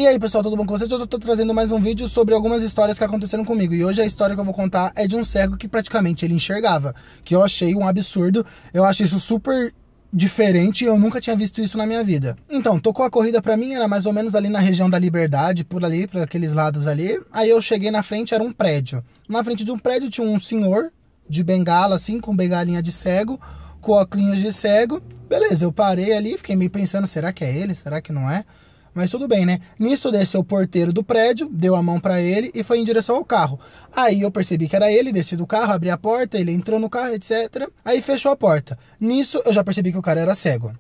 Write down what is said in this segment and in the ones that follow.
E aí pessoal, tudo bom com vocês? Hoje eu tô trazendo mais um vídeo sobre algumas histórias que aconteceram comigo. E hoje a história que eu vou contar é de um cego que praticamente ele enxergava, que eu achei um absurdo. Eu acho isso super diferente e eu nunca tinha visto isso na minha vida. Então, tocou a corrida pra mim, era mais ou menos ali na região da Liberdade, por ali, por aqueles lados ali. Aí eu cheguei na frente, era um prédio. Na frente de um prédio tinha um senhor de bengala, assim, com bengalinha de cego, com óculos de cego. Beleza, eu parei ali, fiquei meio pensando, será que é ele? Será que não é? Mas tudo bem, né? Nisso desceu o porteiro do prédio, deu a mão pra ele e foi em direção ao carro. Aí eu percebi que era ele, desci do carro, abri a porta, ele entrou no carro, etc. Aí fechou a porta. Nisso eu já percebi que o cara era cego.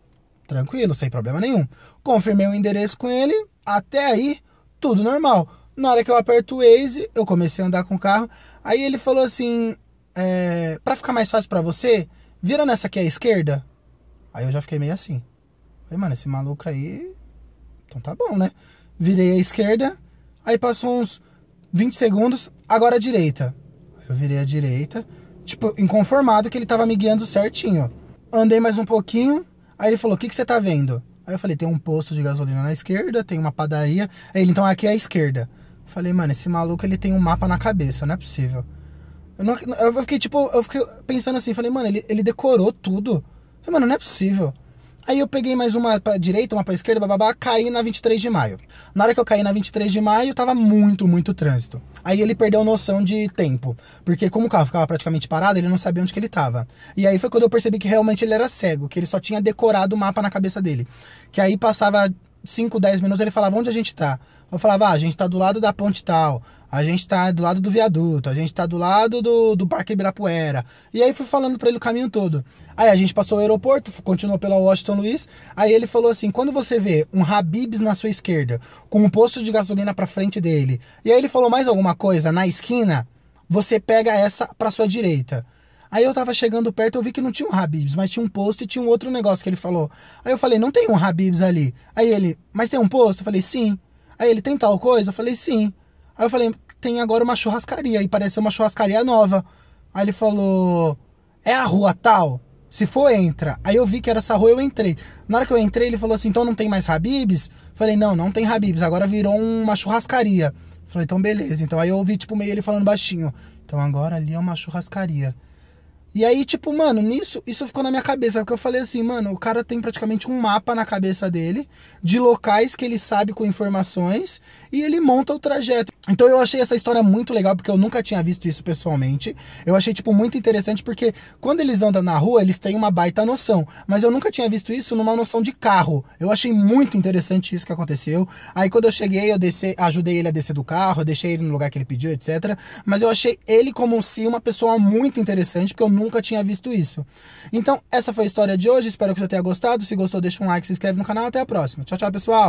Tranquilo, sem problema nenhum. Confirmei o endereço com ele, até aí tudo normal. Na hora que eu aperto o Waze, eu comecei a andar com o carro. Aí ele falou assim, pra ficar mais fácil pra você, vira nessa aqui à esquerda. Aí eu já fiquei meio assim. Falei, mano, esse maluco aí... Então tá bom, né? Virei à esquerda, aí passou uns 20 segundos, agora à direita. Eu virei à direita, tipo, inconformado que ele tava me guiando certinho. Andei mais um pouquinho, aí ele falou, o que que você tá vendo? Aí eu falei, tem um posto de gasolina na esquerda, tem uma padaria. Aí ele, então aqui é a esquerda. Eu falei, mano, esse maluco, ele tem um mapa na cabeça, não é possível. Eu fiquei, tipo, eu fiquei pensando assim, falei, mano, ele decorou tudo. Eu falei, mano, não é possível. Aí eu peguei mais uma pra direita, uma pra esquerda, bababá, caí na 23 de maio. Na hora que eu caí na 23 de maio, tava muito trânsito. Aí ele perdeu noção de tempo, porque como o carro ficava praticamente parado, ele não sabia onde que ele tava. E aí foi quando eu percebi que realmente ele era cego, que ele só tinha decorado o mapa na cabeça dele. Que aí passava 5, 10 minutos, ele falava, onde a gente tá? Eu falava, a gente tá do lado da ponte tal, a gente tá do lado do viaduto, a gente tá do lado do Parque Ibirapuera. E aí fui falando pra ele o caminho todo. Aí a gente passou o aeroporto, continuou pela Washington Luiz. Aí ele falou assim, quando você vê um Habib's na sua esquerda, com um posto de gasolina pra frente dele, e aí ele falou mais alguma coisa na esquina, você pega essa pra sua direita. Aí eu tava chegando perto, eu vi que não tinha um Habib's, mas tinha um posto e tinha um outro negócio que ele falou. Aí eu falei, não tem um Habib's ali. Aí ele, mas tem um posto? Eu falei, sim. Aí ele, tem tal coisa? Eu falei, sim. Aí eu falei, tem agora uma churrascaria, e parece ser uma churrascaria nova. Aí ele falou, é a rua tal? Se for, entra. Aí eu vi que era essa rua, eu entrei. Na hora que eu entrei, ele falou assim, então não tem mais Habib's? Eu falei, não tem Habib's, agora virou uma churrascaria. Eu falei, então beleza. Então aí eu ouvi, tipo, meio ele falando baixinho. Então agora ali é uma churrascaria. E aí, tipo, mano, nisso, isso ficou na minha cabeça, porque eu falei assim, mano, o cara tem praticamente um mapa na cabeça dele, de locais que ele sabe com informações, e ele monta o trajeto. Então eu achei essa história muito legal, porque eu nunca tinha visto isso pessoalmente. Eu achei, tipo, muito interessante, porque quando eles andam na rua, eles têm uma baita noção, mas eu nunca tinha visto isso numa noção de carro. Eu achei muito interessante isso que aconteceu. Aí quando eu cheguei, eu ajudei ele a descer do carro, eu deixei ele no lugar que ele pediu, etc. Mas eu achei ele como se uma pessoa muito interessante, porque eu nunca tinha visto isso. Então, essa foi a história de hoje. Espero que você tenha gostado. Se gostou, deixa um like, se inscreve no canal. Até a próxima. Tchau, tchau, pessoal!